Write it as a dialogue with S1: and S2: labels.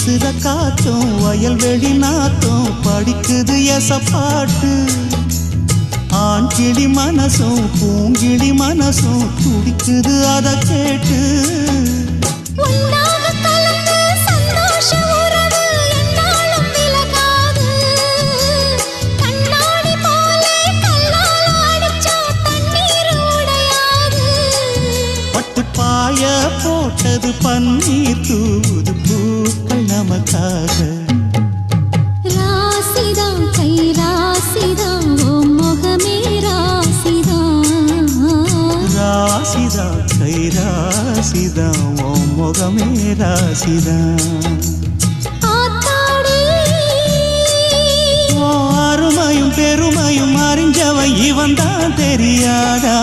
S1: வீசுற காத்தும் வயல்வெளி நாத்தும் படிக்குது எசப்பாட்டு ஆண் கிளி மனசும் பூங்கிளி மனசும் துடிக்குது அத கேட்டு பாய போட்டது பன்னீர் தூது பூக்கள் நமக்காக
S2: ராசிதான் கை ராசிதான் ஓ முகமே ராசிதான்
S1: ராசிதான் கை ராசிதான் ஓ முகமே ராசிதான் அருமையும் பெருமையும் அறிஞ்சவன் இவன் தான் தெரியாதா